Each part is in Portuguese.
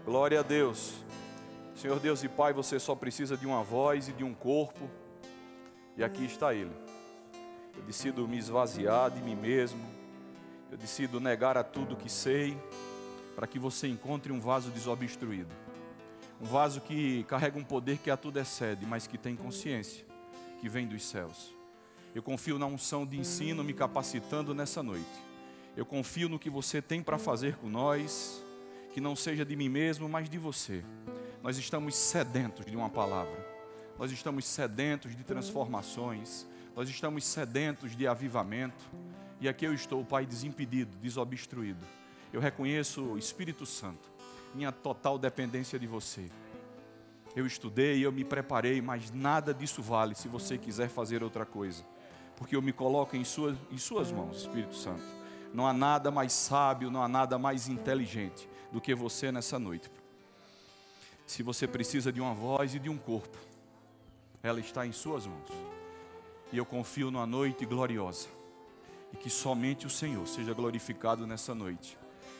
Glória a Deus. Senhor Deus e Pai, você só precisa de uma voz e de um corpo, e aqui está Ele. Eu decido me esvaziar de mim mesmo, eu decido negar a tudo que sei, para que você encontre um vaso desobstruído, um vaso que carrega um poder que a tudo excede, mas que tem consciência, que vem dos céus. Eu confio na unção de ensino me capacitando nessa noite. Eu confio no que você tem para fazer com nós, que não seja de mim mesmo, mas de você. Nós estamos sedentos de uma palavra. Nós estamos sedentos de transformações. Nós estamos sedentos de avivamento. E aqui eu estou, Pai, desimpedido, desobstruído. Eu reconheço, Espírito Santo, minha total dependência de você. Eu estudei, eu me preparei, mas nada disso vale se você quiser fazer outra coisa. Porque eu me coloco em suas mãos, Espírito Santo. Não há nada mais sábio, não há nada mais inteligente do que você nessa noite. Se você precisa de uma voz e de um corpo, ela está em suas mãos. E eu confio numa noite gloriosa. E que somente o Senhor seja glorificado nessa noite.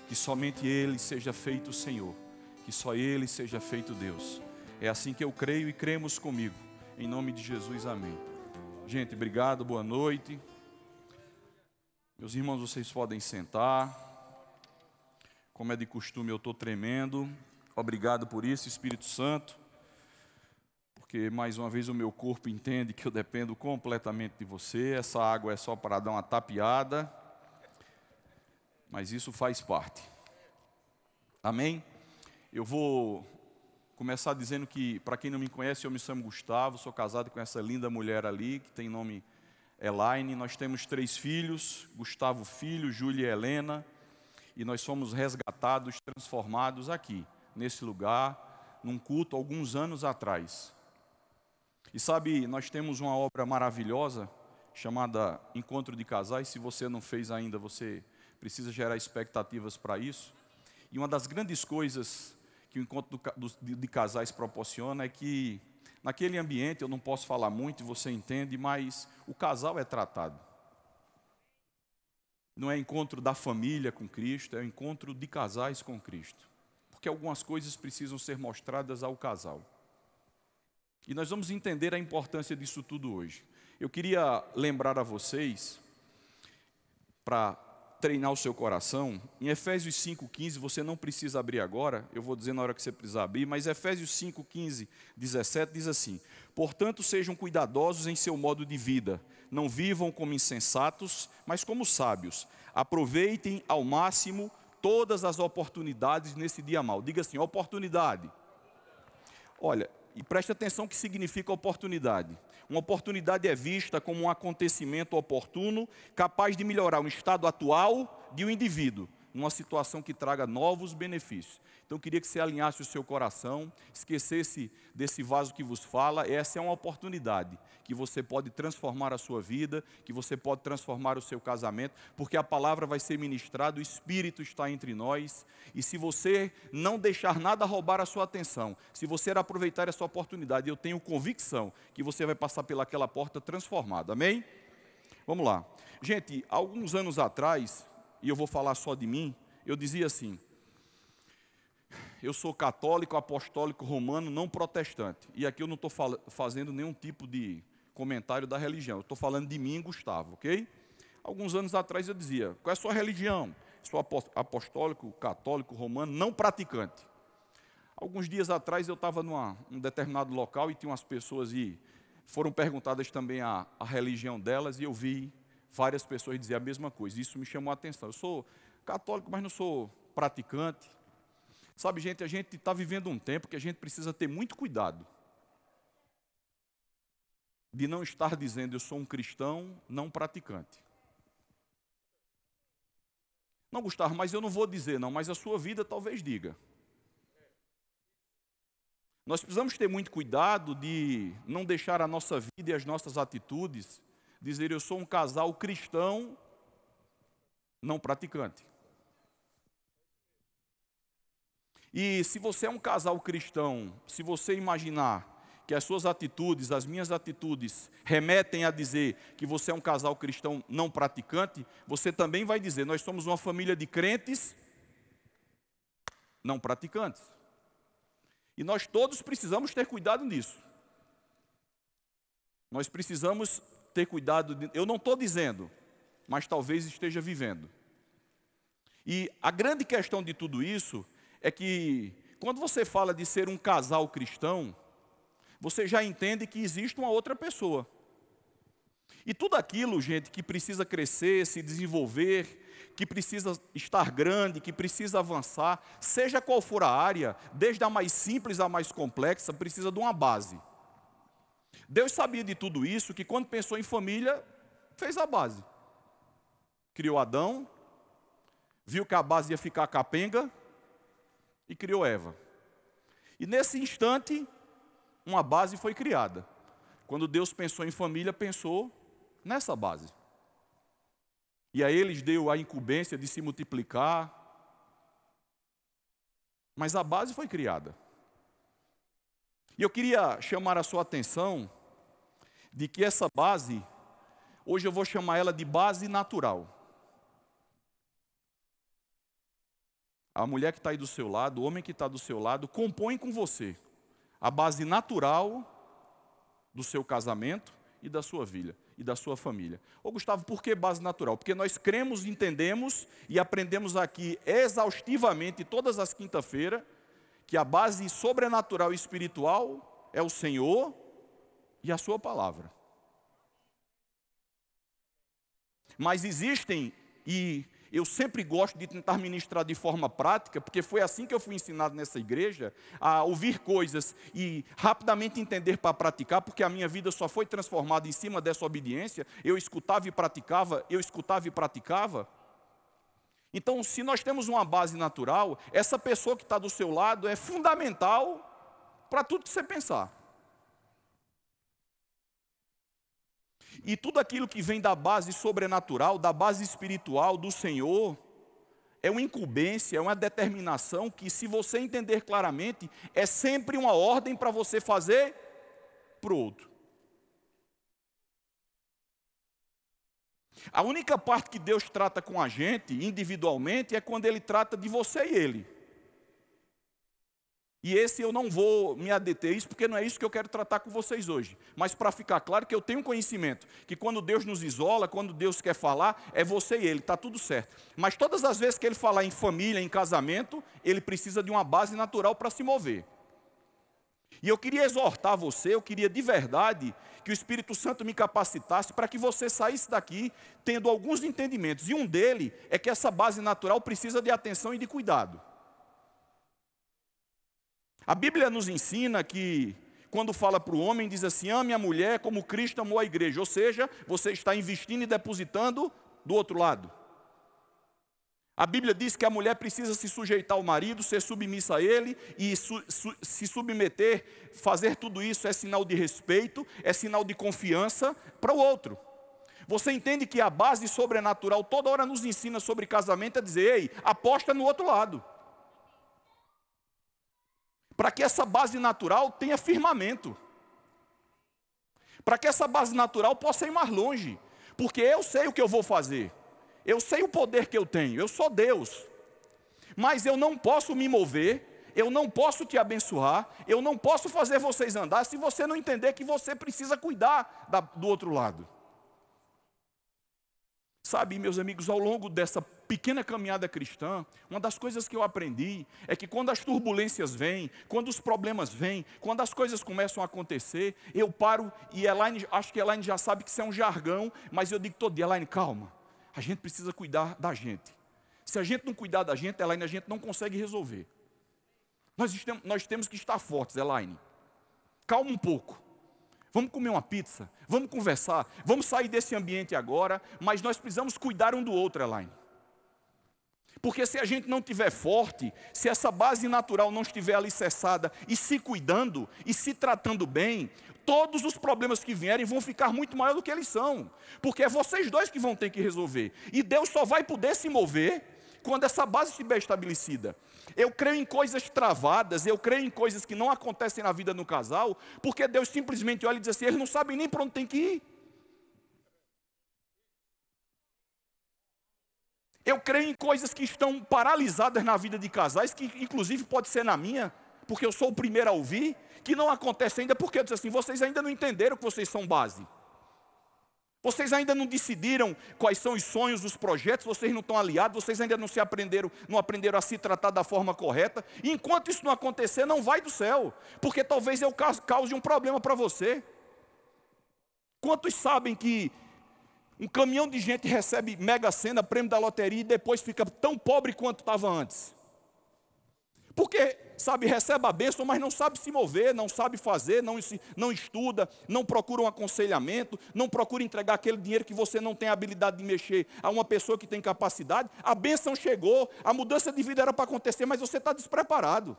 Que somente Ele seja feito Senhor. Que só Ele seja feito Deus. É assim que eu creio e cremos comigo. Em nome de Jesus, amém. Gente, obrigado, boa noite. Meus irmãos, vocês podem sentar. Como é de costume, eu estou tremendo. Obrigado por isso, Espírito Santo. Porque mais uma vez o meu corpo entende que eu dependo completamente de você. Essa água é só para dar uma tapeada. Mas isso faz parte. Amém? Eu vou começar dizendo que, para quem não me conhece, eu me chamo Gustavo. Sou casado com essa linda mulher ali, que tem nome Elaine. Nós temos 3 filhos. Gustavo filho, Júlia e Helena. E nós fomos resgatados, transformados aqui, nesse lugar, num culto, alguns anos atrás. E sabe, nós temos uma obra maravilhosa, chamada Encontro de Casais. Se você não fez ainda, você precisa gerar expectativas para isso. E uma das grandes coisas que o Encontro de Casais proporciona é que, naquele ambiente, eu não posso falar muito, você entende, mas o casal é tratado. Não é encontro da família com Cristo, é o encontro de casais com Cristo. Porque algumas coisas precisam ser mostradas ao casal. E nós vamos entender a importância disso tudo hoje. Eu queria lembrar a vocês, para treinar o seu coração, em Efésios 5,15, você não precisa abrir agora, eu vou dizer na hora que você precisar abrir, mas Efésios 5,15, 17 diz assim: portanto, sejam cuidadosos em seu modo de vida, não vivam como insensatos, mas como sábios. Aproveitem ao máximo todas as oportunidades nesse dia mau. Diga assim, oportunidade. Olha, e preste atenção o que significa oportunidade. Uma oportunidade é vista como um acontecimento oportuno, capaz de melhorar o estado atual de um indivíduo, numa situação que traga novos benefícios. Então eu queria que você alinhasse o seu coração, esquecesse desse vaso que vos fala. Essa é uma oportunidade que você pode transformar a sua vida, que você pode transformar o seu casamento, porque a palavra vai ser ministrada, o Espírito está entre nós, e se você não deixar nada roubar a sua atenção, se você aproveitar essa oportunidade, eu tenho convicção que você vai passar pelaquela porta transformado, amém? Vamos lá. Gente, alguns anos atrás, e eu vou falar só de mim, eu dizia assim: eu sou católico, apostólico, romano, não protestante. E aqui eu não estou fazendo nenhum tipo de comentário da religião. Eu estou falando de mim, Gustavo, ok? Alguns anos atrás eu dizia: qual é a sua religião? Sou apostólico, católico, romano, não praticante. Alguns dias atrás eu estava num determinado local e tinha umas pessoas e foram perguntadas também a religião delas, e eu vi várias pessoas dizer a mesma coisa. Isso me chamou a atenção. Eu sou católico, mas não sou praticante. Sabe, gente, a gente está vivendo um tempo que a gente precisa ter muito cuidado de não estar dizendo eu sou um cristão não praticante. Não, Gustavo, mas eu não vou dizer não, mas a sua vida talvez diga. Nós precisamos ter muito cuidado de não deixar a nossa vida e as nossas atitudes dizer eu sou um casal cristão não praticante. E se você é um casal cristão, se você imaginar que as suas atitudes, as minhas atitudes, remetem a dizer que você é um casal cristão não praticante, você também vai dizer, nós somos uma família de crentes não praticantes. E nós todos precisamos ter cuidado nisso. Nós precisamos ter cuidado, eu não estou dizendo, mas talvez esteja vivendo. E a grande questão de tudo isso é que, quando você fala de ser um casal cristão, você já entende que existe uma outra pessoa. E tudo aquilo, gente, que precisa crescer, se desenvolver, que precisa estar grande, que precisa avançar, seja qual for a área, desde a mais simples à mais complexa, precisa de uma base. Deus sabia de tudo isso, que quando pensou em família, fez a base. Criou Adão, viu que a base ia ficar capenga e criou Eva. E nesse instante, uma base foi criada. Quando Deus pensou em família, pensou nessa base. E a eles deu a incumbência de se multiplicar. Mas a base foi criada. E eu queria chamar a sua atenção de que essa base, hoje eu vou chamar ela de base natural. A mulher que está aí do seu lado, o homem que está do seu lado, compõem com você a base natural do seu casamento e da sua vida e da sua família. Ô Gustavo, por que base natural? Porque nós cremos, entendemos e aprendemos aqui exaustivamente, todas as quinta-feiras, que a base sobrenatural e espiritual é o Senhor e a sua palavra. Mas existem, e eu sempre gosto de tentar ministrar de forma prática, porque foi assim que eu fui ensinado nessa igreja, a ouvir coisas e rapidamente entender para praticar, porque a minha vida só foi transformada em cima dessa obediência. Eu escutava e praticava, eu escutava e praticava. Então, se nós temos uma base natural, essa pessoa que está do seu lado é fundamental para tudo que você pensar. E tudo aquilo que vem da base sobrenatural, da base espiritual do Senhor, é uma incumbência, é uma determinação que, se você entender claramente, é sempre uma ordem para você fazer para o outro. A única parte que Deus trata com a gente, individualmente, é quando Ele trata de você e Ele. E esse eu não vou me adeter a isso, porque não é isso que eu quero tratar com vocês hoje. Mas para ficar claro que eu tenho conhecimento, que quando Deus nos isola, quando Deus quer falar, é você e Ele, está tudo certo. Mas todas as vezes que Ele falar em família, em casamento, Ele precisa de uma base natural para se mover. E eu queria exortar você, eu queria de verdade que o Espírito Santo me capacitasse para que você saísse daqui tendo alguns entendimentos. E um dele é que essa base natural precisa de atenção e de cuidado. A Bíblia nos ensina que, quando fala para o homem, diz assim: ame a mulher como Cristo amou a igreja. Ou seja, você está investindo e depositando do outro lado. A Bíblia diz que a mulher precisa se sujeitar ao marido, ser submissa a ele, e se submeter, fazer tudo isso é sinal de respeito, é sinal de confiança para o outro. Você entende que a base sobrenatural toda hora nos ensina sobre casamento é dizer: ei, aposta no outro lado. Para que essa base natural tenha firmamento. Para que essa base natural possa ir mais longe. Porque eu sei o que eu vou fazer. Eu sei o poder que eu tenho. Eu sou Deus. Mas eu não posso me mover. Eu não posso te abençoar. Eu não posso fazer vocês andar se você não entender que você precisa cuidar do outro lado. Sabe, meus amigos, ao longo dessa pequena caminhada cristã, uma das coisas que eu aprendi é que quando as turbulências vêm, quando os problemas vêm, quando as coisas começam a acontecer, eu paro e Elaine, acho que Elaine já sabe que isso é um jargão, mas eu digo todo dia: Elaine, calma, a gente precisa cuidar da gente. Se a gente não cuidar da gente, Elaine, a gente não consegue resolver. Nós temos que estar fortes, Elaine. Calma um pouco. Vamos comer uma pizza, vamos conversar, vamos sair desse ambiente agora, mas nós precisamos cuidar um do outro, Elaine. Porque se a gente não estiver forte, se essa base natural não estiver alicerçada e se cuidando e se tratando bem, todos os problemas que vierem vão ficar muito maior do que eles são. Porque é vocês dois que vão ter que resolver. E Deus só vai poder se mover quando essa base estiver estabelecida. Eu creio em coisas travadas, eu creio em coisas que não acontecem na vida do casal, porque Deus simplesmente olha e diz assim: eles não sabem nem para onde tem que ir. Eu creio em coisas que estão paralisadas na vida de casais, que inclusive pode ser na minha, porque eu sou o primeiro a ouvir, que não acontece ainda, porque eu disse assim, vocês ainda não entenderam que vocês são base. Vocês ainda não decidiram quais são os sonhos, os projetos, vocês não estão aliados, vocês ainda não aprenderam a se tratar da forma correta. E enquanto isso não acontecer, não vai do céu, porque talvez eu cause um problema para você. Quantos sabem que um caminhão de gente recebe Mega Sena, prêmio da loteria, e depois fica tão pobre quanto estava antes? Porque, sabe, recebe a bênção, mas não sabe se mover, não sabe fazer, não estuda, não procura um aconselhamento, não procura entregar aquele dinheiro que você não tem habilidade de mexer a uma pessoa que tem capacidade. A bênção chegou, a mudança de vida era para acontecer, mas você está despreparado.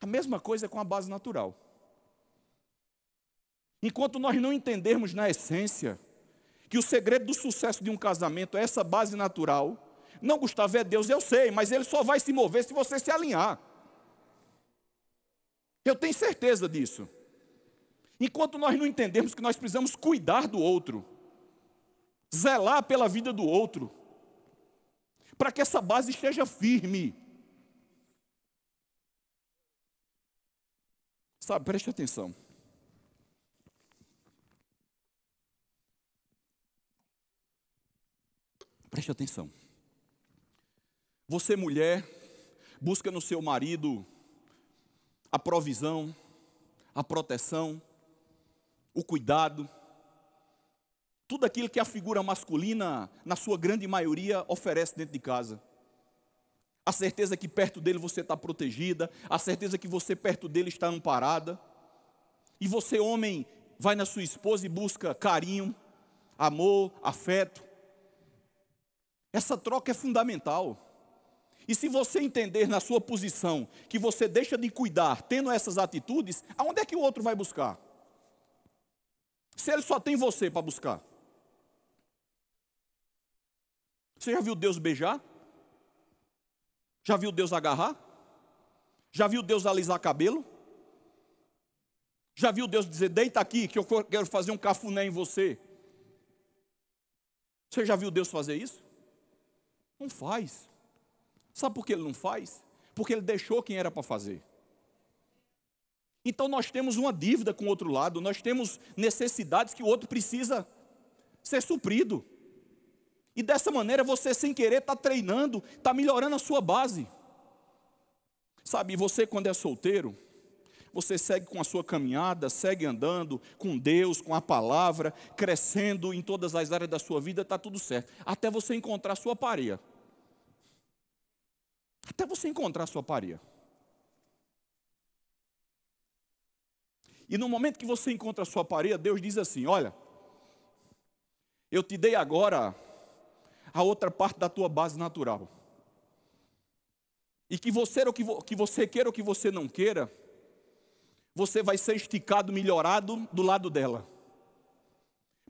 A mesma coisa com a base natural. Enquanto nós não entendermos na essência que o segredo do sucesso de um casamento é essa base natural, não, Gustavo, é Deus, eu sei, mas Ele só vai se mover se você se alinhar. Eu tenho certeza disso. Enquanto nós não entendermos que nós precisamos cuidar do outro, zelar pela vida do outro, para que essa base esteja firme. Sabe, preste atenção. Preste atenção. Você, mulher, busca no seu marido a provisão, a proteção, o cuidado, tudo aquilo que a figura masculina, na sua grande maioria, oferece dentro de casa. A certeza que perto dele você está protegida, a certeza que você perto dele está amparada. E você, homem, vai na sua esposa e busca carinho, amor, afeto. Essa troca é fundamental. E se você entender na sua posição que você deixa de cuidar tendo essas atitudes, aonde é que o outro vai buscar? Se ele só tem você para buscar. Você já viu Deus beijar? Já viu Deus agarrar? Já viu Deus alisar cabelo? Já viu Deus dizer, deita aqui que eu quero fazer um cafuné em você? Você já viu Deus fazer isso? Não faz. Sabe por que Ele não faz? Porque Ele deixou quem era para fazer. Então nós temos uma dívida com o outro lado, nós temos necessidades que o outro precisa ser suprido. E dessa maneira você sem querer está treinando, está melhorando a sua base. Sabe, você quando é solteiro, você segue com a sua caminhada, segue andando com Deus, com a palavra, crescendo em todas as áreas da sua vida, está tudo certo. Até você encontrar a sua pareia. Até você encontrar a sua pareia. E no momento que você encontra a sua pareia, Deus diz assim, olha, eu te dei agora a outra parte da tua base natural. E que você queira ou que você não queira, você vai ser esticado, melhorado do lado dela.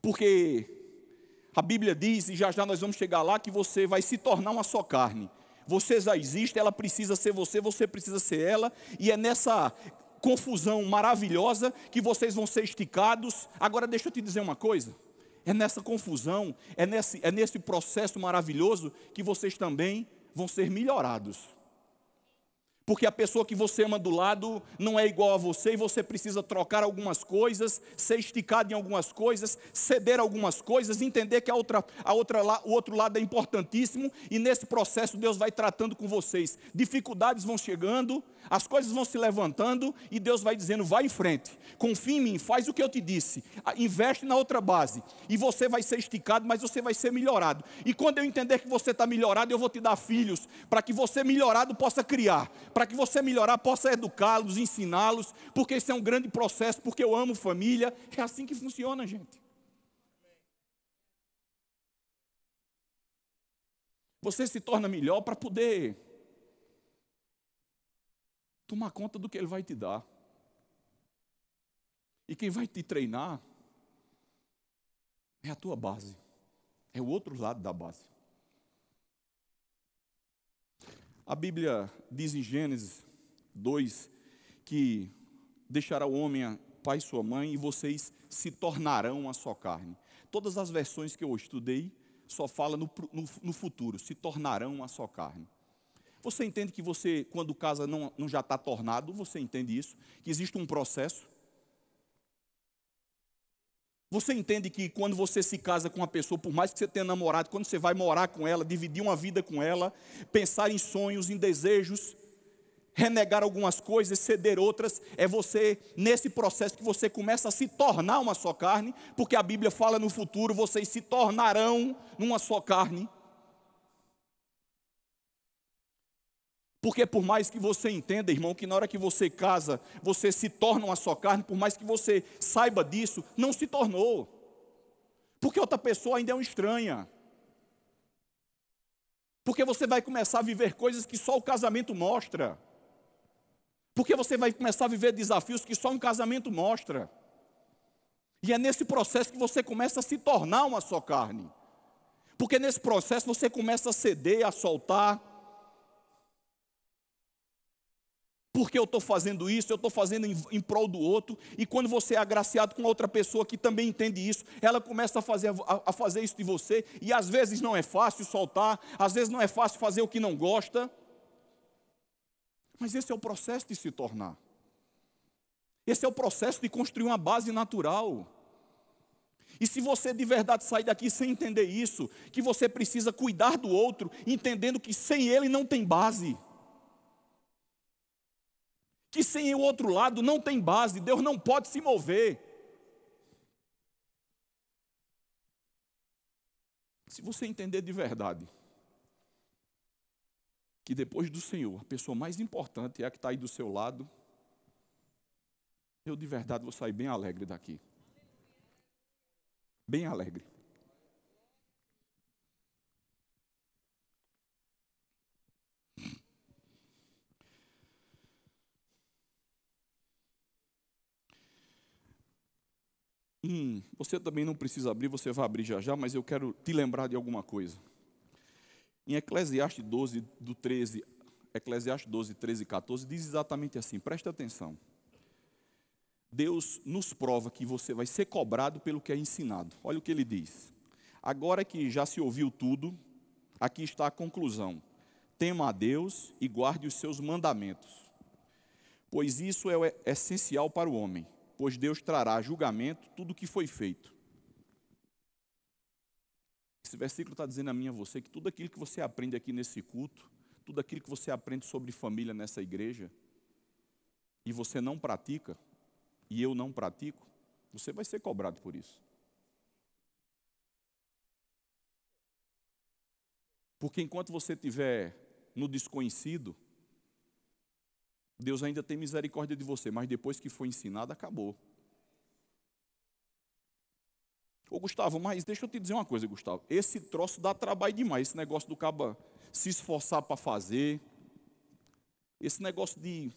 Porque a Bíblia diz, e já já nós vamos chegar lá, que você vai se tornar uma só carne. Você já existe, ela precisa ser você, você precisa ser ela, e é nessa confusão maravilhosa que vocês vão ser esticados. Agora deixa eu te dizer uma coisa, é nessa confusão, é nesse processo maravilhoso que vocês também vão ser melhorados. Porque a pessoa que você ama do lado não é igual a você e você precisa trocar algumas coisas, ser esticado em algumas coisas, ceder algumas coisas, entender que o outro lado é importantíssimo e nesse processo Deus vai tratando com vocês. Dificuldades vão chegando, as coisas vão se levantando e Deus vai dizendo, vai em frente, confia em mim, faz o que eu te disse, investe na outra base e você vai ser esticado, mas você vai ser melhorado. E quando eu entender que você está melhorado, eu vou te dar filhos para que você melhorado possa criar. Para que você melhorar, possa educá-los, ensiná-los, porque isso é um grande processo, porque eu amo família, é assim que funciona, gente. Você se torna melhor para poder tomar conta do que Ele vai te dar. E quem vai te treinar é a tua base, é o outro lado da base. A Bíblia diz em Gênesis 2 que deixará o homem pai e sua mãe e vocês se tornarão uma só carne. Todas as versões que eu estudei só fala no futuro, se tornarão uma só carne. Você entende que você, quando casa, não já está tornado? Você entende isso? Que existe um processo? Você entende que quando você se casa com uma pessoa, por mais que você tenha namorado, quando você vai morar com ela, dividir uma vida com ela, pensar em sonhos, em desejos, renegar algumas coisas, ceder outras, é você, nesse processo que você começa a se tornar uma só carne, porque a Bíblia fala no futuro, vocês se tornarão numa só carne. Porque por mais que você entenda, irmão, que na hora que você casa, você se torna uma só carne, por mais que você saiba disso, não se tornou. Porque outra pessoa ainda é uma estranha. Porque você vai começar a viver coisas que só o casamento mostra. Porque você vai começar a viver desafios que só um casamento mostra. E é nesse processo que você começa a se tornar uma só carne. Porque nesse processo você começa a ceder, a soltar. Porque eu estou fazendo isso, eu estou fazendo em prol do outro. E quando você é agraciado com outra pessoa que também entende isso, ela começa a fazer isso de você. E às vezes não é fácil soltar, às vezes não é fácil fazer o que não gosta. Mas esse é o processo de se tornar. Esse é o processo de construir uma base natural. E se você de verdade sair daqui sem entender isso, que você precisa cuidar do outro, entendendo que sem ele não tem base. Que sem o outro lado não tem base, Deus não pode se mover. Se você entender de verdade, que depois do Senhor, a pessoa mais importante é a que está aí do seu lado, eu de verdade vou sair bem alegre daqui. Bem alegre. Você também não precisa abrir, você vai abrir já já, mas eu quero te lembrar de alguma coisa. Em Eclesiastes 12, 13 e 14, diz exatamente assim, presta atenção. Deus nos prova que você vai ser cobrado pelo que é ensinado. Olha o que ele diz. Agora que já se ouviu tudo, aqui está a conclusão. Tema a Deus e guarde os seus mandamentos, pois isso é essencial para o homem. Pois Deus trará a julgamento tudo o que foi feito. Esse versículo está dizendo a mim e a você que tudo aquilo que você aprende aqui nesse culto, tudo aquilo que você aprende sobre família nessa igreja, e você não pratica, e eu não pratico, você vai ser cobrado por isso. Porque enquanto você estiver no desconhecido, Deus ainda tem misericórdia de você, mas depois que foi ensinado, acabou. Ô Gustavo, mas deixa eu te dizer uma coisa, Gustavo. Esse troço dá trabalho demais, esse negócio do caba se esforçar para fazer. Esse negócio de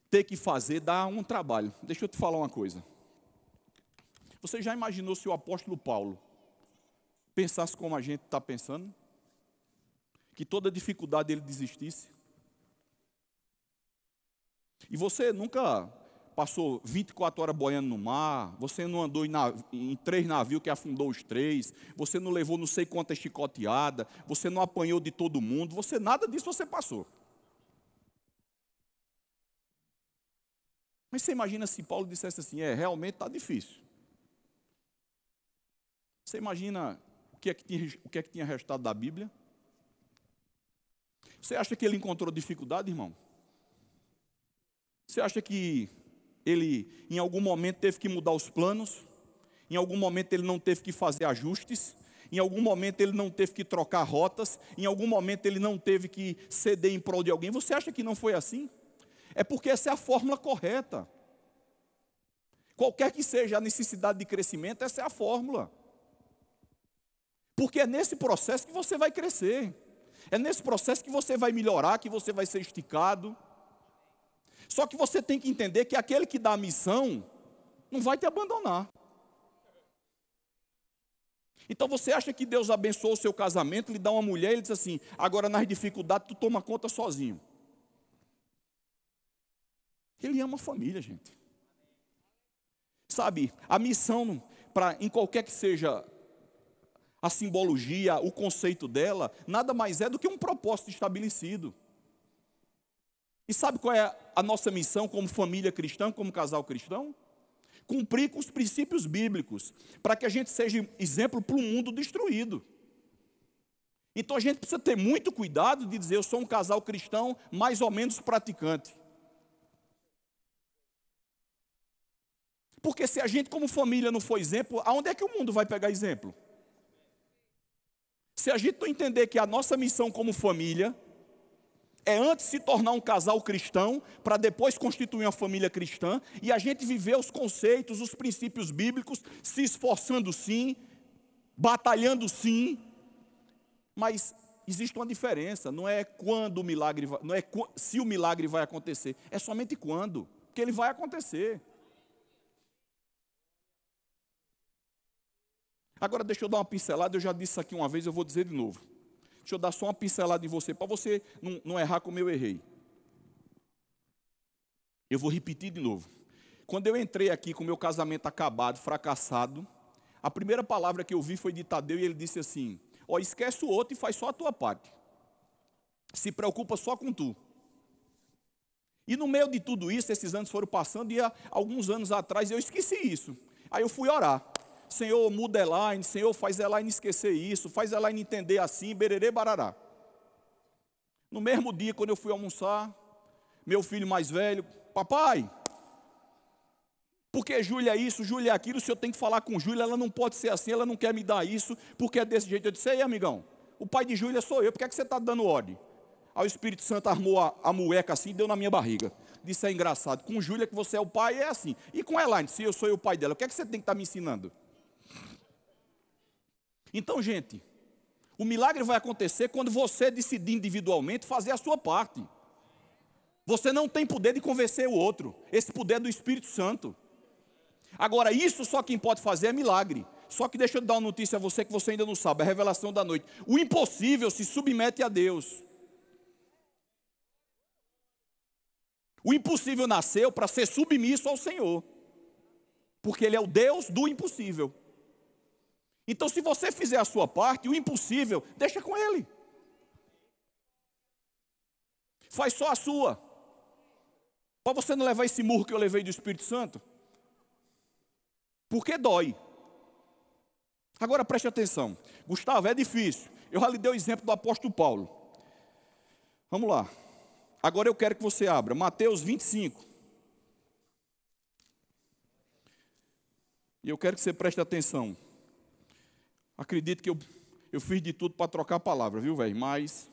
ter que fazer dá um trabalho. Deixa eu te falar uma coisa. Você já imaginou se o apóstolo Paulo pensasse como a gente está pensando? Que toda dificuldade ele desistisse? E você nunca passou 24 horas boiando no mar, você não andou em 3 navios que afundou os 3, você não levou não sei quantas chicoteadas, você não apanhou de todo mundo, nada disso você passou. Mas você imagina se Paulo dissesse assim, realmente está difícil. Você imagina o que é que tinha restado da Bíblia? Você acha que ele encontrou dificuldade, irmão? Você acha que ele, em algum momento, teve que mudar os planos? Em algum momento, ele não teve que fazer ajustes? Em algum momento, ele não teve que trocar rotas? Em algum momento, ele não teve que ceder em prol de alguém? Você acha que não foi assim? É porque essa é a fórmula correta. Qualquer que seja a necessidade de crescimento, essa é a fórmula. Porque é nesse processo que você vai crescer. É nesse processo que você vai melhorar, que você vai ser esticado. Só que você tem que entender que aquele que dá a missão não vai te abandonar. Então você acha que Deus abençoou o seu casamento, lhe dá uma mulher e ele diz assim, agora nas dificuldades tu toma conta sozinho. Ele ama a família, gente. Sabe, a missão, em qualquer que seja a simbologia, o conceito dela, nada mais é do que um propósito estabelecido. E sabe qual é a nossa missão como família cristã, como casal cristão? Cumprir com os princípios bíblicos, para que a gente seja exemplo para um mundo destruído. Então a gente precisa ter muito cuidado de dizer, eu sou um casal cristão mais ou menos praticante. Porque se a gente como família não for exemplo, aonde é que o mundo vai pegar exemplo? Se a gente não entender que a nossa missão como família é antes se tornar um casal cristão, para depois constituir uma família cristã, e a gente viver os conceitos, os princípios bíblicos, se esforçando sim, batalhando sim, mas existe uma diferença, não é quando o milagre vai, não é se o milagre vai acontecer, é somente quando, porque ele vai acontecer. Agora deixa eu dar uma pincelada, eu já disse isso aqui uma vez, eu vou dizer de novo. Deixa eu dar só uma pincelada em você, para você não errar como eu errei. Eu vou repetir de novo. Quando eu entrei aqui com o meu casamento acabado, fracassado, a primeira palavra que eu vi foi de Tadeu, e ele disse assim, ó, esquece o outro e faz só a tua parte. Se preocupa só com tu. E no meio de tudo isso, esses anos foram passando, e há alguns anos atrás eu esqueci isso. Aí eu fui orar. Senhor, muda Elaine, Senhor, faz Elaine esquecer isso, faz Elaine entender assim, bererê, barará. No mesmo dia, quando eu fui almoçar, meu filho mais velho, papai, porque Júlia é isso, Júlia é aquilo, o senhor tem que falar com Júlia, ela não pode ser assim, ela não quer me dar isso, porque é desse jeito. Eu disse, ei, amigão, o pai de Júlia sou eu, por que é que você está dando ordem? Aí o Espírito Santo armou a mueca assim e deu na minha barriga. Disse, é engraçado, com Júlia que você é o pai, é assim. E com Elaine, se eu sou o pai dela, o que é que você tem que estar me ensinando? Então, gente, o milagre vai acontecer quando você decidir individualmente fazer a sua parte. Você não tem poder de convencer o outro. Esse poder é do Espírito Santo. Agora, isso só quem pode fazer é milagre. Só que deixa eu dar uma notícia a você que você ainda não sabe, a revelação da noite. O impossível se submete a Deus. O impossível nasceu para ser submisso ao Senhor. Porque Ele é o Deus do impossível. Então, se você fizer a sua parte, o impossível, deixa com Ele. Faz só a sua. Para você não levar esse murro que eu levei do Espírito Santo. Porque dói. Agora preste atenção. Gustavo, é difícil. Eu já lhe dei o exemplo do apóstolo Paulo. Vamos lá. Agora eu quero que você abra Mateus 25. E eu quero que você preste atenção. Acredito que eu fiz de tudo para trocar a palavra, viu, velho? Mas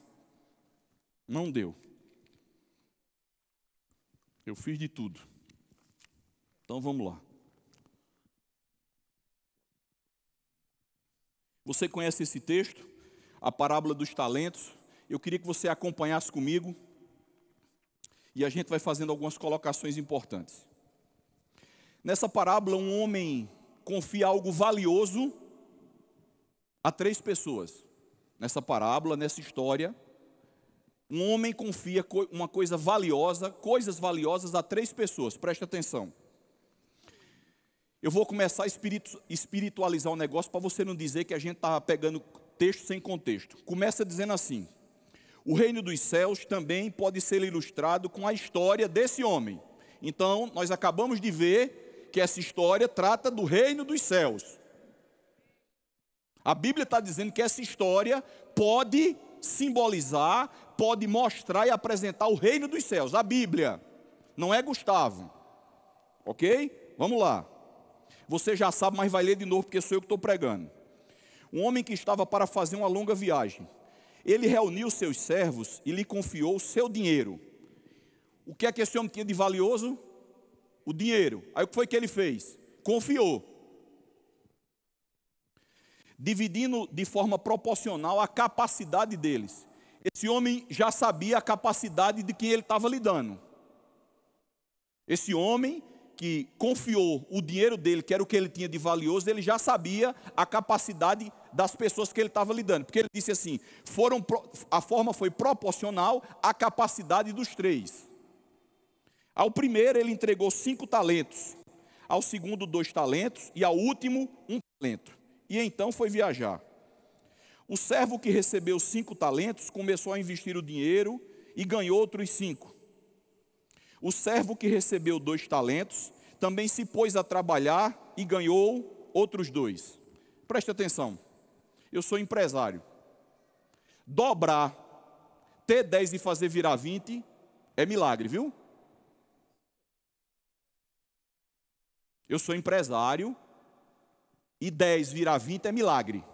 não deu. Eu fiz de tudo. Então vamos lá. Você conhece esse texto? A parábola dos talentos. Eu queria que você acompanhasse comigo. E a gente vai fazendo algumas colocações importantes. Nessa parábola, um homem confia algo valioso a 3 pessoas. Nessa parábola, nessa história, um homem confia uma coisa valiosa, coisas valiosas a 3 pessoas. Preste atenção. Eu vou começar a espiritualizar o negócio para você não dizer que a gente está pegando texto sem contexto. Começa dizendo assim: o reino dos céus também pode ser ilustrado com a história desse homem. Então, nós acabamos de ver que essa história trata do reino dos céus. A Bíblia está dizendo que essa história pode simbolizar, pode mostrar e apresentar o reino dos céus. A Bíblia, não é Gustavo. Ok? Vamos lá. Você já sabe, mas vai ler de novo, porque sou eu que estou pregando. Um homem que estava para fazer uma longa viagem. Ele reuniu seus servos e lhe confiou o seu dinheiro. O que é que esse homem tinha de valioso? O dinheiro. Aí o que foi que ele fez? Confiou. Dividindo de forma proporcional a capacidade deles. Esse homem já sabia a capacidade de quem ele estava lidando. Esse homem que confiou o dinheiro dele, que era o que ele tinha de valioso, ele já sabia a capacidade das pessoas que ele estava lidando. Porque ele disse assim, a forma foi proporcional à capacidade dos 3. Ao primeiro ele entregou 5 talentos, ao segundo 2 talentos e ao último 1 talento. E então foi viajar. O servo que recebeu 5 talentos começou a investir o dinheiro e ganhou outros 5. O servo que recebeu 2 talentos também se pôs a trabalhar e ganhou outros 2. Preste atenção, eu sou empresário. Dobrar, ter 10 e fazer virar 20 é milagre, viu? Eu sou empresário e 10 virar 20 é milagre.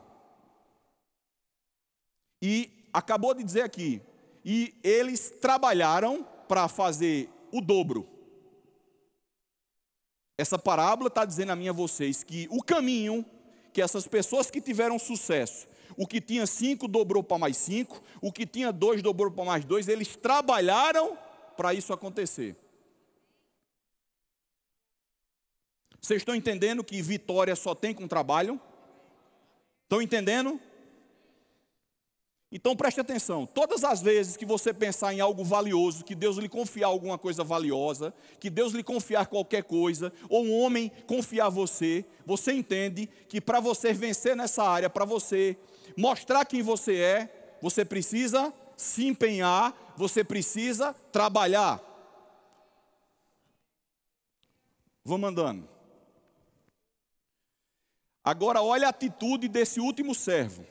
E acabou de dizer aqui, e eles trabalharam para fazer o dobro. Essa parábola está dizendo a mim e a vocês que o caminho, que essas pessoas que tiveram sucesso, o que tinha 5 dobrou para mais 5, o que tinha 2 dobrou para mais 2, eles trabalharam para isso acontecer. Vocês estão entendendo que vitória só tem com trabalho? Estão entendendo? Então preste atenção, todas as vezes que você pensar em algo valioso, que Deus lhe confiar alguma coisa valiosa, que Deus lhe confiar qualquer coisa, ou um homem confiar você, você entende que para você vencer nessa área, para você mostrar quem você é, você precisa se empenhar, você precisa trabalhar. Vamos andando. Agora olha a atitude desse último servo.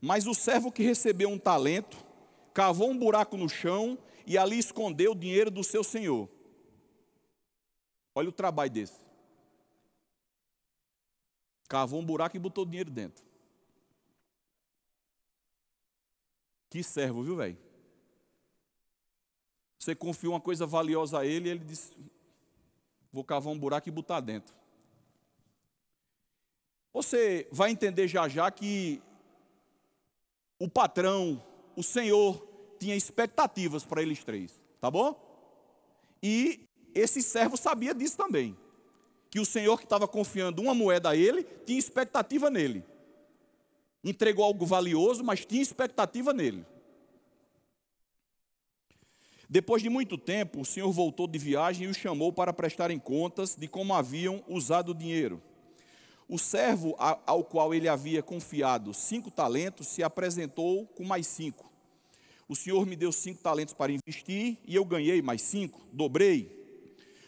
Mas o servo que recebeu um talento, cavou um buraco no chão e ali escondeu o dinheiro do seu senhor. Olha o trabalho desse. Cavou um buraco e botou o dinheiro dentro. Que servo, viu, velho? Você confiou uma coisa valiosa a ele e ele disse, vou cavar um buraco e botar dentro. Você vai entender já já que o patrão, o senhor, tinha expectativas para eles 3, tá bom? E esse servo sabia disso também, que o senhor que estava confiando uma moeda a ele, tinha expectativa nele. Entregou algo valioso, mas tinha expectativa nele. Depois de muito tempo, o senhor voltou de viagem e o chamou para prestarem contas de como haviam usado o dinheiro. O servo ao qual ele havia confiado 5 talentos se apresentou com mais 5. O senhor me deu 5 talentos para investir e eu ganhei mais 5, dobrei.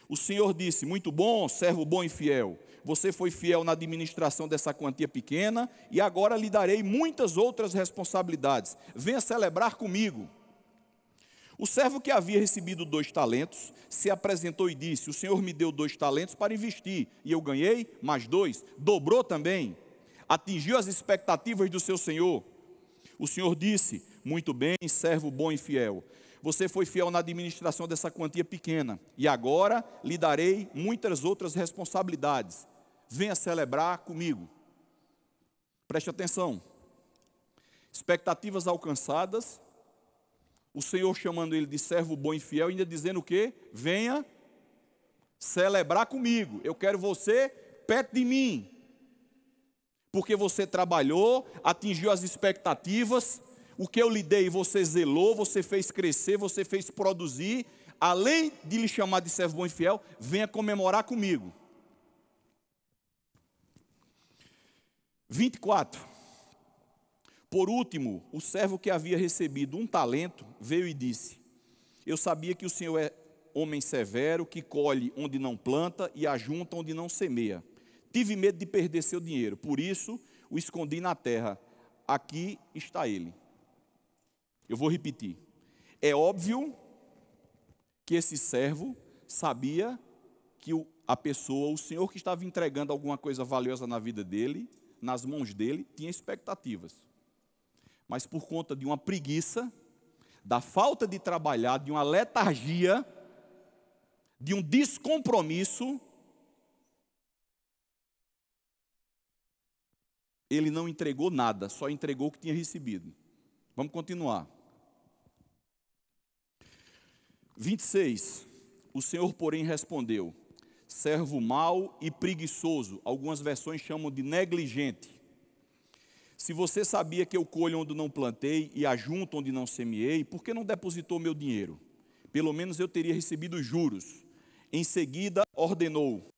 O senhor disse, muito bom, servo bom e fiel. Você foi fiel na administração dessa quantia pequena e agora lhe darei muitas outras responsabilidades. Venha celebrar comigo. O servo que havia recebido 2 talentos se apresentou e disse, o senhor me deu 2 talentos para investir, e eu ganhei mais 2, dobrou também, atingiu as expectativas do seu senhor. O senhor disse, muito bem, servo bom e fiel, você foi fiel na administração dessa quantia pequena, e agora lhe darei muitas outras responsabilidades. Venha celebrar comigo. Preste atenção, expectativas alcançadas, o Senhor chamando ele de servo bom e fiel, ainda dizendo o quê? Venha celebrar comigo. Eu quero você perto de mim. Porque você trabalhou, atingiu as expectativas, o que eu lhe dei você zelou, você fez crescer, você fez produzir. Além de lhe chamar de servo bom e fiel, venha comemorar comigo. 24. Por último, o servo que havia recebido 1 talento veio e disse, eu sabia que o senhor é homem severo, que colhe onde não planta e ajunta onde não semeia. Tive medo de perder seu dinheiro, por isso o escondi na terra. Aqui está ele. Eu vou repetir. É óbvio que esse servo sabia que a pessoa, o senhor que estava entregando alguma coisa valiosa na vida dele, nas mãos dele, tinha expectativas. Mas por conta de uma preguiça, da falta de trabalhar, de uma letargia, de um descompromisso, ele não entregou nada, só entregou o que tinha recebido. Vamos continuar. 26. O Senhor, porém, respondeu, servo mau e preguiçoso, algumas versões chamam de negligente. Se você sabia que eu colho onde não plantei e ajunto onde não semeei, por que não depositou meu dinheiro? Pelo menos eu teria recebido juros. Em seguida ordenou,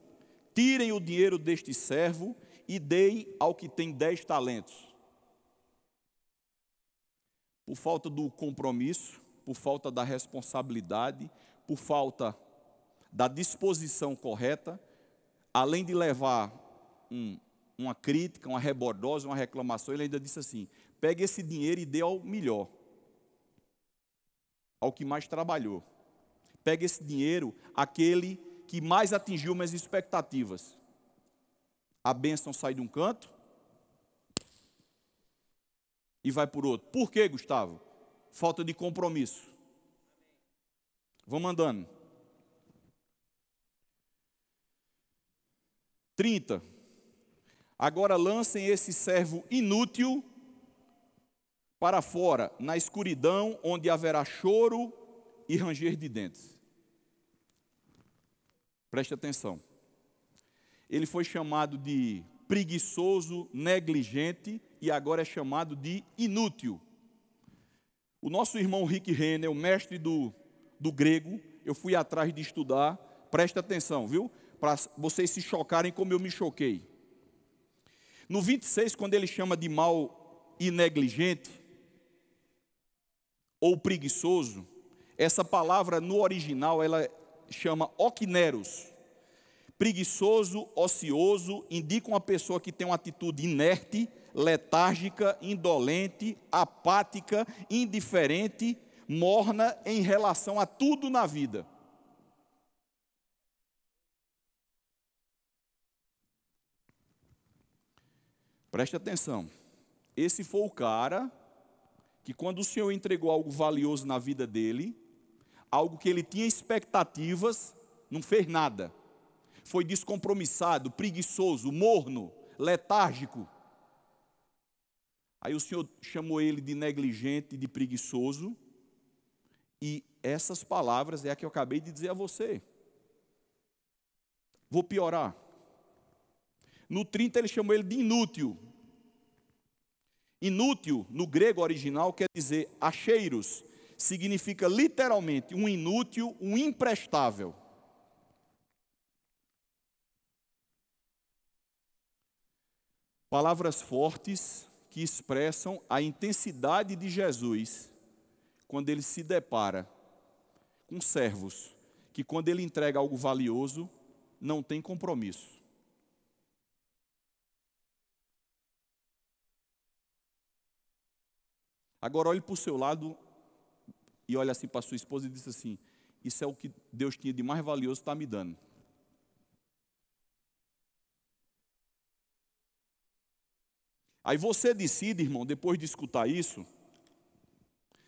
tirem o dinheiro deste servo e dei ao que tem 10 talentos. por falta do compromisso, por falta da responsabilidade, por falta da disposição correta, além de levar uma crítica, uma rebordosa, uma reclamação, ele ainda disse assim: pegue esse dinheiro e dê ao melhor, ao que mais trabalhou. Pegue esse dinheiro àquele que mais atingiu minhas expectativas. A bênção sai de um canto e vai por outro. Por quê, Gustavo? Falta de compromisso. Vamos andando. 30. Agora lancem esse servo inútil para fora, na escuridão, onde haverá choro e ranger de dentes. Preste atenção. Ele foi chamado de preguiçoso, negligente, e agora é chamado de inútil. O nosso irmão Rick Renner, o mestre do grego, eu fui atrás de estudar, preste atenção, viu? Para vocês se chocarem como eu me choquei. No 26, quando ele chama de mau e negligente, ou preguiçoso, essa palavra no original, ela chama okneros. Preguiçoso, ocioso, indica uma pessoa que tem uma atitude inerte, letárgica, indolente, apática, indiferente, morna em relação a tudo na vida. Preste atenção. Esse foi o cara que, quando o Senhor entregou algo valioso na vida dele, algo que ele tinha expectativas, não fez nada. Foi descompromissado, preguiçoso, morno, letárgico. Aí o Senhor chamou ele de negligente, de preguiçoso. E essas palavras é a que eu acabei de dizer a você. Vou piorar. No 30 ele chamou ele de inútil. Inútil, no grego original, quer dizer acheiros. Significa literalmente um inútil, um imprestável. Palavras fortes que expressam a intensidade de Jesus quando ele se depara com servos que, quando ele entrega algo valioso, não tem compromisso. Agora olhe para o seu lado e olhe assim para a sua esposa e diz assim: isso é o que Deus tinha de mais valioso, está me dando. Aí você decide, irmão, depois de escutar isso,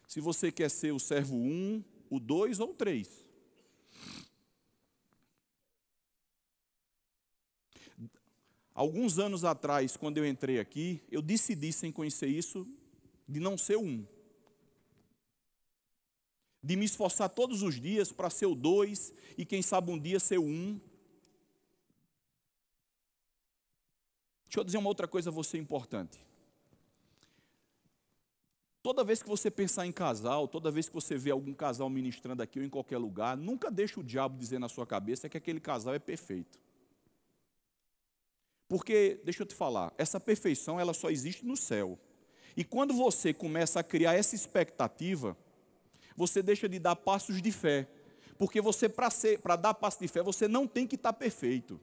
se você quer ser o servo 1, o 2 ou o 3. Alguns anos atrás, quando eu entrei aqui, eu decidi, sem conhecer isso, de não ser o 1. De me esforçar todos os dias para ser o 2 e quem sabe um dia ser o 1. Deixa eu dizer uma outra coisa a você importante. Toda vez que você pensar em casal, toda vez que você vê algum casal ministrando aqui ou em qualquer lugar, nunca deixe o diabo dizer na sua cabeça que aquele casal é perfeito. Porque, deixa eu te falar, essa perfeição ela só existe no céu. E quando você começa a criar essa expectativa, você deixa de dar passos de fé. Porque você, para dar passos de fé, você não tem que estar perfeito.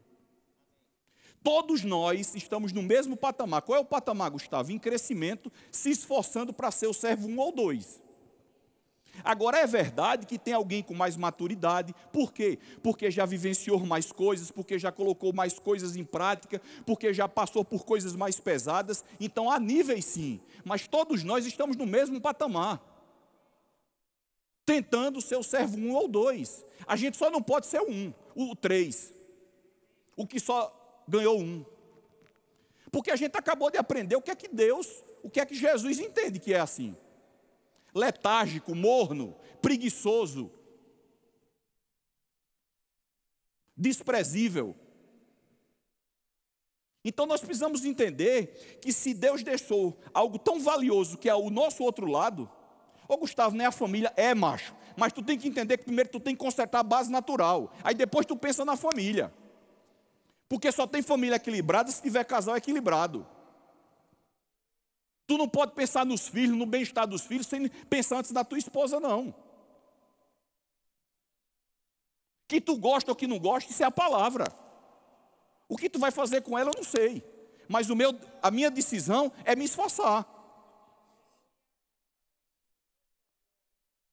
Todos nós estamos no mesmo patamar. Qual é o patamar, Gustavo? Em crescimento, se esforçando para ser o servo 1 ou 2. Agora é verdade que tem alguém com mais maturidade. Por quê? Porque já vivenciou mais coisas, porque já colocou mais coisas em prática, porque já passou por coisas mais pesadas. Então há níveis sim, mas todos nós estamos no mesmo patamar, tentando ser o servo 1 ou 2. A gente só não pode ser o 1, o 3, o que só ganhou 1. Porque a gente acabou de aprender o que é que Deus, o que é que Jesus entende que é assim. Letárgico, morno, preguiçoso, desprezível. Então nós precisamos entender que se Deus deixou algo tão valioso que é o nosso outro lado, ô Gustavo, não é a família, é macho, mas tu tem que entender que primeiro tu tem que consertar a base natural, aí depois tu pensa na família. Porque só tem família equilibrada se tiver casal equilibrado. Tu não pode pensar nos filhos, no bem-estar dos filhos, sem pensar antes da tua esposa, não. Que tu gosta ou que não gosta, isso é a palavra. O que tu vai fazer com ela, eu não sei. Mas a minha decisão é me esforçar.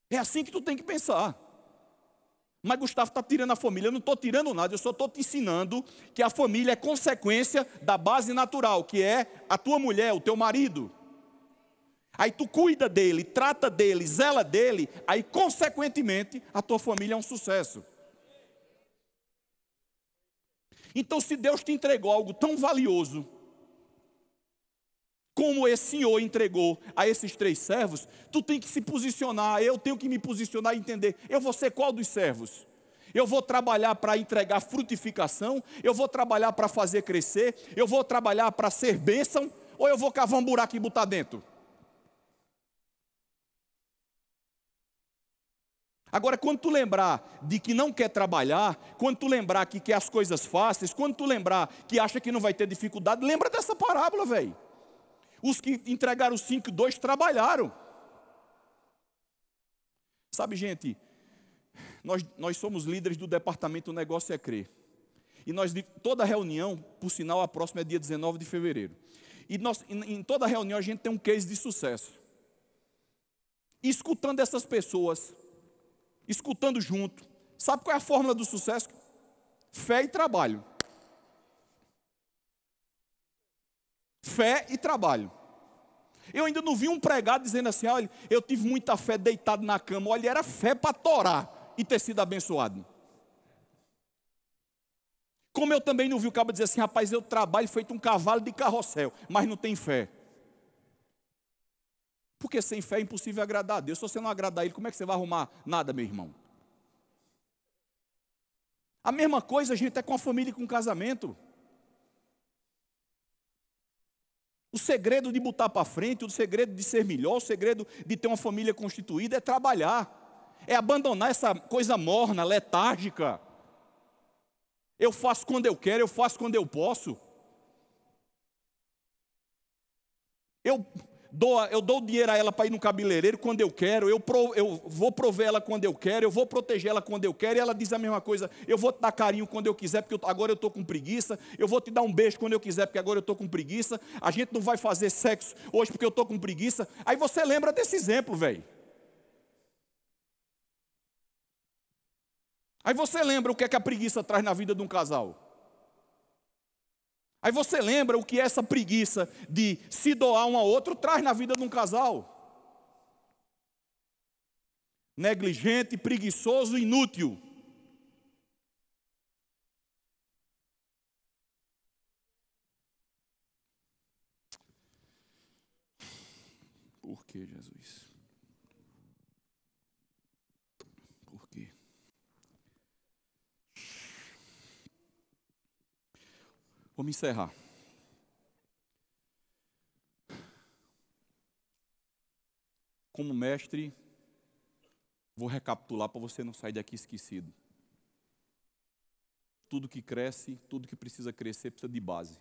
É assim que tu tem que pensar. Mas Gustavo está tirando a família. Eu não estou tirando nada, eu só estou te ensinando que a família é consequência da base natural, que é a tua mulher, o teu marido. Aí tu cuida dele, trata dele, zela dele, aí consequentemente a tua família é um sucesso. Então, se Deus te entregou algo tão valioso, como esse Senhor entregou a esses 3 servos, tu tem que se posicionar, eu tenho que me posicionar e entender, eu vou ser qual dos servos? Eu vou trabalhar para entregar frutificação, eu vou trabalhar para fazer crescer, eu vou trabalhar para ser bênção, ou eu vou cavar um buraco e botar dentro? Agora, quando tu lembrar de que não quer trabalhar, quando tu lembrar que quer as coisas fáceis, quando tu lembrar que acha que não vai ter dificuldade, lembra dessa parábola, velho. Os que entregaram 5 e 2 trabalharam. Sabe, gente, nós somos líderes do departamento do Negócio é Crer. E toda reunião, por sinal, a próxima é dia 19 de fevereiro. E em toda reunião a gente tem um case de sucesso. E escutando essas pessoas, escutando junto. Sabe qual é a fórmula do sucesso? Fé e trabalho. Fé e trabalho. Eu ainda não vi um pregado dizendo assim, olha, eu tive muita fé deitado na cama. Olha, era fé para torar e ter sido abençoado. Como eu também não vi o cara dizer assim, rapaz, eu trabalho feito um cavalo de carrossel, mas não tem fé. Porque sem fé é impossível agradar a Deus. Se você não agradar a Ele, como é que você vai arrumar nada, meu irmão? A mesma coisa a gente é com a família e com o casamento. O segredo de botar para frente, o segredo de ser melhor, o segredo de ter uma família constituída é trabalhar. É abandonar essa coisa morna, letárgica. Eu faço quando eu quero, eu faço quando eu posso. Eu dou dinheiro a ela para ir no cabeleireiro quando eu quero, eu vou prover ela quando eu quero, eu vou proteger ela quando eu quero, e ela diz a mesma coisa, eu vou te dar carinho quando eu quiser, porque agora eu estou com preguiça, eu vou te dar um beijo quando eu quiser, porque agora eu estou com preguiça, a gente não vai fazer sexo hoje porque eu estou com preguiça. Aí você lembra desse exemplo, velho. Aí você lembra o que é que a preguiça traz na vida de um casal. Aí você lembra o que essa preguiça de se doar um ao outro traz na vida de um casal. Negligente, preguiçoso, inútil. Por que, Jesus? Por quê? Vamos encerrar. Como mestre, vou recapitular para você não sair daqui esquecido. Tudo que cresce, tudo que precisa crescer, precisa de base.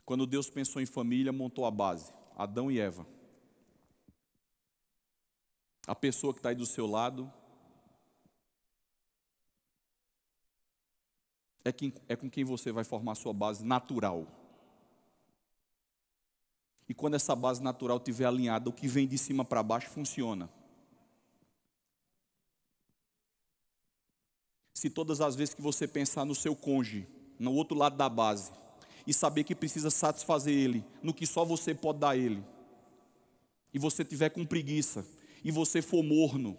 Quando Deus pensou em família, montou a base. Adão e Eva. A pessoa que está aí do seu lado é com quem você vai formar a sua base natural. E quando essa base natural estiver alinhada, o que vem de cima para baixo funciona. Se todas as vezes que você pensar no seu cônjuge, no outro lado da base, e saber que precisa satisfazer ele, no que só você pode dar a ele, e você tiver com preguiça, e você for morno,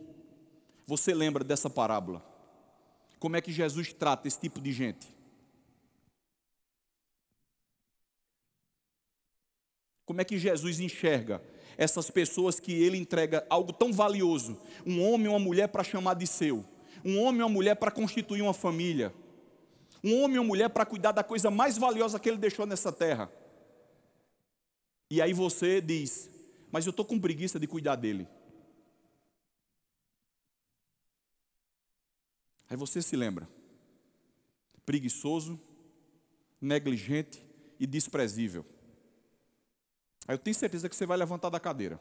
você lembra dessa parábola? Como é que Jesus trata esse tipo de gente? Como é que Jesus enxerga essas pessoas que ele entrega algo tão valioso? Um homem e uma mulher para chamar de seu. Um homem e uma mulher para constituir uma família. Um homem e uma mulher para cuidar da coisa mais valiosa que ele deixou nessa terra. E aí você diz, mas eu estou com preguiça de cuidar dele. Aí você se lembra. Preguiçoso, negligente e desprezível. Aí eu tenho certeza que você vai levantar da cadeira.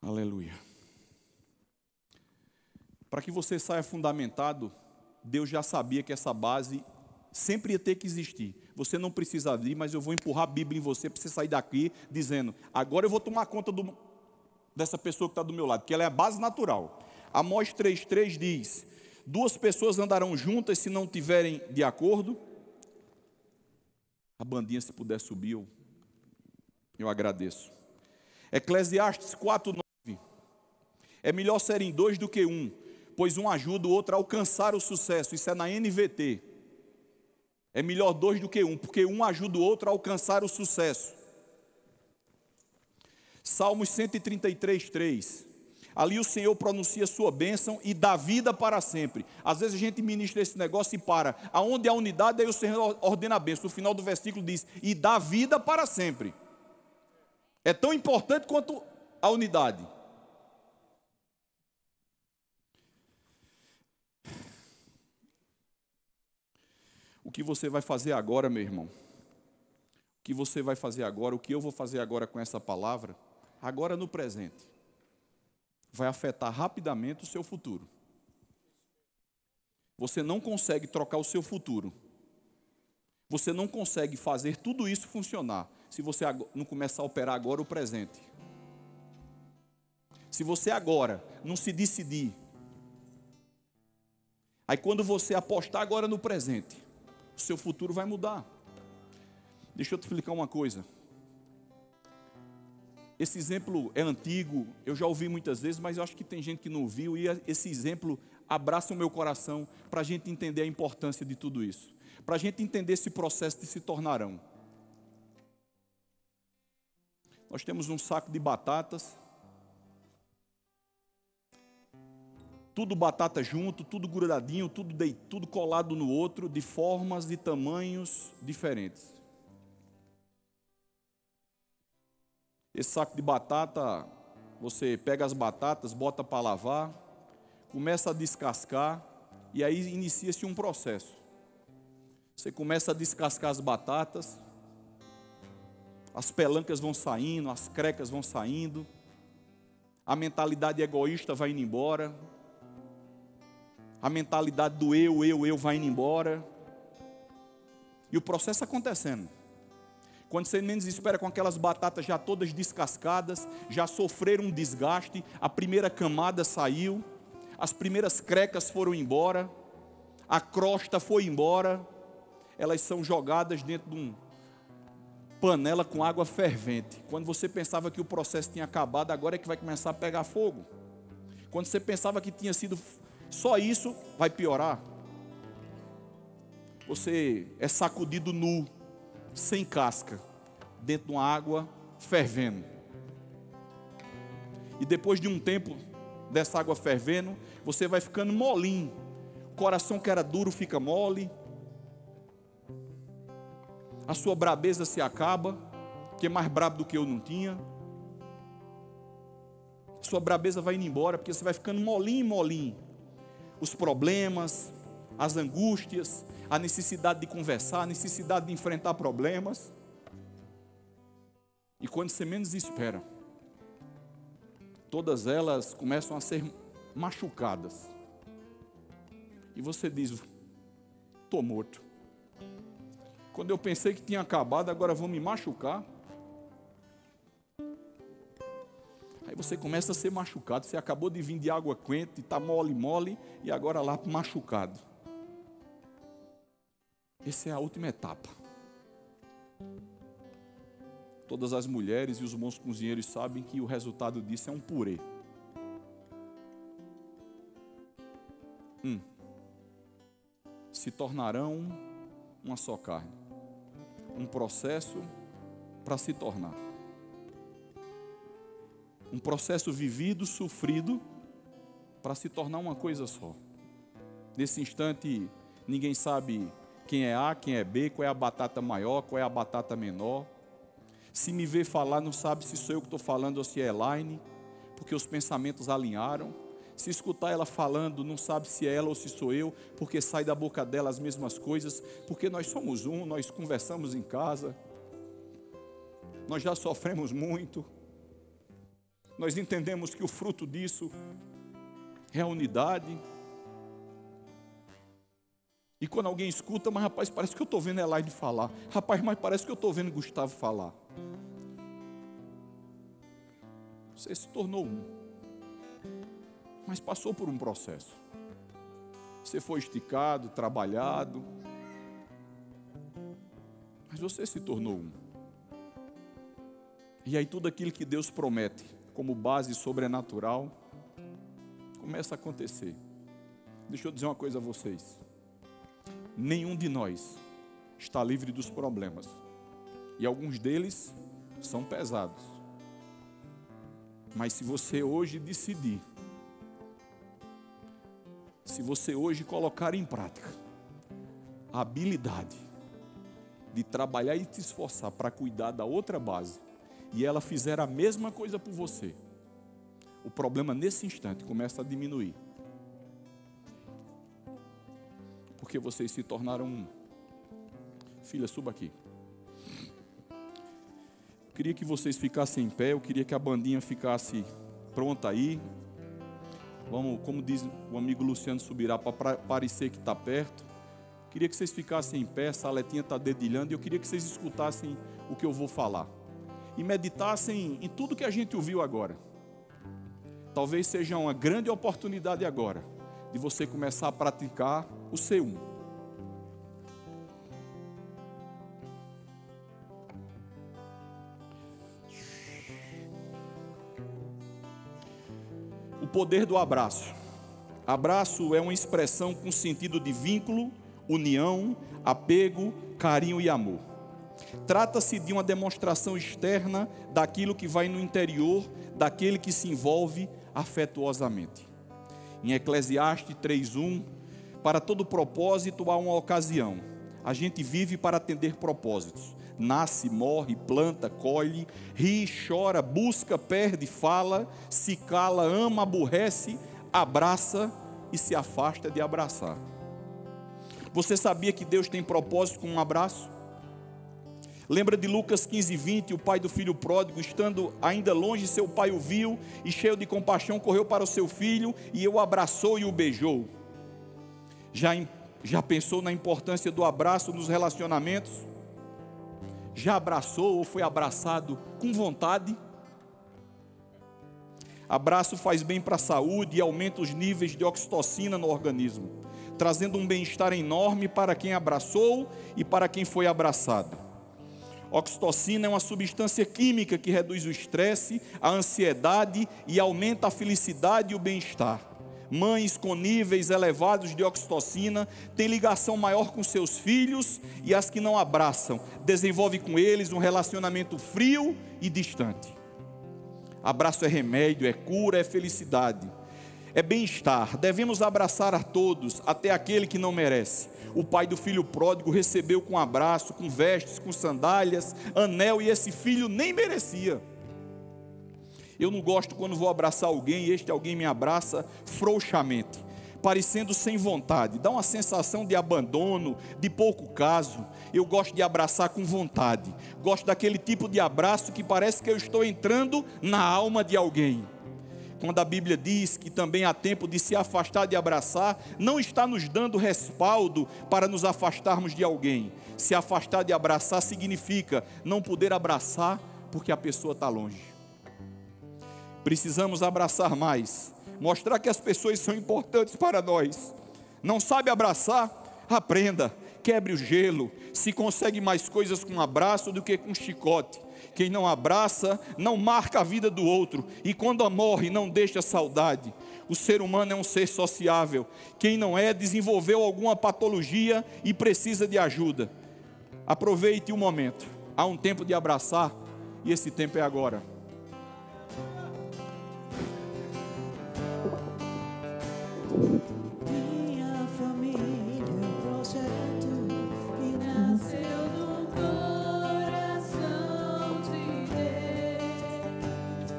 Aleluia. Para que você saia fundamentado, Deus já sabia que essa base sempre ia ter que existir. Você não precisa abrir, mas eu vou empurrar a Bíblia em você para você sair daqui dizendo: agora eu vou tomar conta dessa pessoa que está do meu lado, que ela é a base natural. Amós 3,3 diz: 2 pessoas andarão juntas se não tiverem de acordo. A bandinha, se puder subir, eu agradeço. Eclesiastes 4,9: é melhor serem 2 do que 1, pois um ajuda o outro a alcançar o sucesso. Isso é na NVT. É melhor 2 do que 1, porque um ajuda o outro a alcançar o sucesso. Salmos 133,3: ali o Senhor pronuncia sua bênção e dá vida para sempre. Às vezes a gente ministra esse negócio e para. Aonde há unidade, aí o Senhor ordena a bênção. No final do versículo diz: e dá vida para sempre. É tão importante quanto a unidade. O que você vai fazer agora, meu irmão? O que você vai fazer agora? O que eu vou fazer agora com essa palavra? Agora no presente. Vai afetar rapidamente o seu futuro. Você não consegue trocar o seu futuro. Você não consegue fazer tudo isso funcionar se você não começar a operar agora o presente. Se você agora não se decidir, aí quando você apostar agora no presente, o seu futuro vai mudar. Deixa eu te explicar uma coisa. Esse exemplo é antigo, eu já ouvi muitas vezes, mas eu acho que tem gente que não ouviu, e esse exemplo abraça o meu coração para a gente entender a importância de tudo isso, para a gente entender esse processo de se tornarão. Nós temos um saco de batatas, tudo batata junto, tudo grudadinho, tudo colado no outro, de formas e tamanhos diferentes. Esse saco de batata, você pega as batatas, bota para lavar, começa a descascar, e aí inicia-se um processo. Você começa a descascar as batatas, as pelancas vão saindo, as crecas vão saindo, a mentalidade egoísta vai indo embora, a mentalidade do eu vai indo embora, e o processo acontecendo. Quando você menos espera, com aquelas batatas já todas descascadas, já sofreram um desgaste, a primeira camada saiu, as primeiras crecas foram embora, a crosta foi embora, elas são jogadas dentro de uma panela com água fervente. Quando você pensava que o processo tinha acabado, agora é que vai começar a pegar fogo. Quando você pensava que tinha sido só isso, vai piorar. Você é sacudido nu, sem casca, dentro de uma água fervendo. E depois de um tempo dessa água fervendo, você vai ficando molinho. O coração que era duro fica mole. A sua brabeza se acaba, que é mais brabo do que eu não tinha. A sua brabeza vai indo embora, porque você vai ficando molinho. Os problemas, as angústias, a necessidade de conversar, a necessidade de enfrentar problemas. E quando você menos espera, todas elas começam a ser machucadas. E você diz: estou morto. Quando eu pensei que tinha acabado, agora vão me machucar. Aí você começa a ser machucado. Você acabou de vir de água quente, está mole, e agora lá machucado. Essa é a última etapa. Todas as mulheres e os bons cozinheiros sabem que o resultado disso é um purê. Se tornarão uma só carne. Um processo para se tornar. Um processo vivido, sofrido, para se tornar uma coisa só. Nesse instante, ninguém sabe quem é A, quem é B, qual é a batata maior, qual é a batata menor. Se me vê falar, não sabe se sou eu que estou falando ou se é Elaine, porque os pensamentos alinharam. Se escutar ela falando, não sabe se é ela ou se sou eu, porque sai da boca dela as mesmas coisas, porque nós somos um, nós conversamos em casa, nós já sofremos muito, nós entendemos que o fruto disso é a unidade. E quando alguém escuta, mas rapaz, parece que eu estou vendo Elaine falar, rapaz, mas parece que eu estou vendo Gustavo falar. Você se tornou um, mas passou por um processo. Você foi esticado, trabalhado, mas você se tornou um. E aí tudo aquilo que Deus promete como base sobrenatural começa a acontecer. Deixa eu dizer uma coisa a vocês. Nenhum de nós está livre dos problemas. E alguns deles são pesados. Mas se você hoje decidir, se você hoje colocar em prática a habilidade de trabalhar e se esforçar para cuidar da outra base, e ela fizer a mesma coisa por você, o problema nesse instante começa a diminuir. Porque vocês se tornaram um. Filha, suba aqui. Eu queria que vocês ficassem em pé, eu queria que a bandinha ficasse pronta aí. Vamos, como diz o amigo Luciano Subirá, para parecer que está perto. Eu queria que vocês ficassem em pé, essa aletinha está dedilhando, e eu queria que vocês escutassem o que eu vou falar. E meditassem em tudo que a gente ouviu agora. Talvez seja uma grande oportunidade agora, de você começar a praticar o ser um. O poder do abraço. Abraço é uma expressão com sentido de vínculo, união, apego, carinho e amor. Trata-se de uma demonstração externa daquilo que vai no interior daquele que se envolve afetuosamente. Em Eclesiastes 3:1, para todo propósito há uma ocasião. A gente vive para atender propósitos. Nasce, morre, planta, colhe, ri, chora, busca, perde, fala, se cala, ama, aborrece, abraça e se afasta de abraçar. Você sabia que Deus tem propósito com um abraço? Lembra de Lucas 15:20, o pai do filho pródigo, estando ainda longe, seu pai o viu e cheio de compaixão correu para o seu filho e o abraçou e o beijou. Já pensou na importância do abraço nos relacionamentos? Já abraçou ou foi abraçado com vontade? Abraço faz bem para a saúde e aumenta os níveis de oxitocina no organismo, trazendo um bem-estar enorme para quem abraçou e para quem foi abraçado. Oxitocina é uma substância química que reduz o estresse, a ansiedade e aumenta a felicidade e o bem-estar. Mães com níveis elevados de oxitocina têm ligação maior com seus filhos, e as que não abraçam desenvolvem com eles um relacionamento frio e distante. Abraço é remédio, é cura, é felicidade, é bem-estar. Devemos abraçar a todos, até aquele que não merece. O pai do filho pródigo recebeu com abraço, com vestes, com sandálias, anel, e esse filho nem merecia. Eu não gosto quando vou abraçar alguém e este alguém me abraça frouxamente, parecendo sem vontade, dá uma sensação de abandono, de pouco caso. Eu gosto de abraçar com vontade, gosto daquele tipo de abraço que parece que eu estou entrando na alma de alguém. Quando a Bíblia diz que também há tempo de se afastar de abraçar, não está nos dando respaldo para nos afastarmos de alguém. Se afastar de abraçar significa não poder abraçar porque a pessoa está longe. Precisamos abraçar mais, mostrar que as pessoas são importantes para nós. Não sabe abraçar? Aprenda, quebre o gelo. Se consegue mais coisas com um abraço do que com um chicote. Quem não abraça, não marca a vida do outro, e quando morre, não deixa saudade. O ser humano é um ser sociável. Quem não é, desenvolveu alguma patologia e precisa de ajuda. Aproveite o momento. Há um tempo de abraçar, e esse tempo é agora. Minha família é um projeto que nasceu no coração de Deus.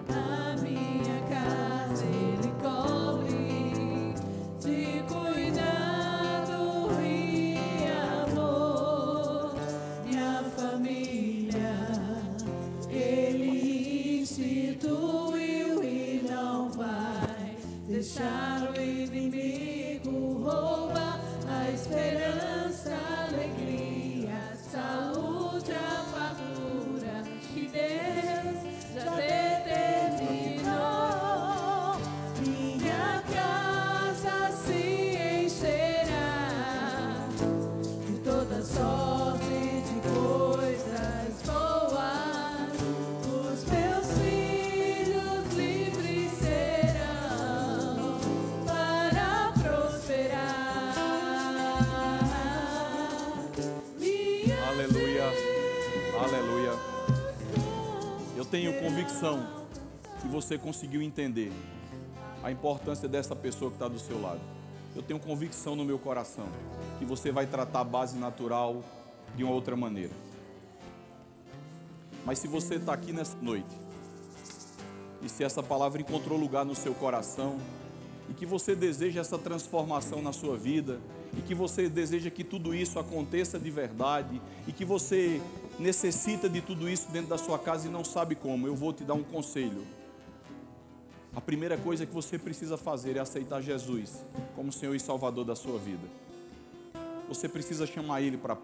Na minha casa Ele coloca deixar o inimigo roubar a esperança, a alegria, a saúde, a fartura que Deus já determinou. Minha casa se encherá de toda sorte de coisas boas. Os meus filhos livres serão para prosperar. Aleluia, aleluia. Eu tenho convicção que você conseguiu entender a importância dessa pessoa que está do seu lado. Eu tenho convicção no meu coração que você vai tratar a base natural de uma outra maneira. Mas se você está aqui nessa noite, e se essa palavra encontrou lugar no seu coração, e que você deseja essa transformação na sua vida, e que você deseja que tudo isso aconteça de verdade, e que você necessita de tudo isso dentro da sua casa e não sabe como, eu vou te dar um conselho. A primeira coisa que você precisa fazer é aceitar Jesus como Senhor e Salvador da sua vida. Você precisa chamar Ele para perto.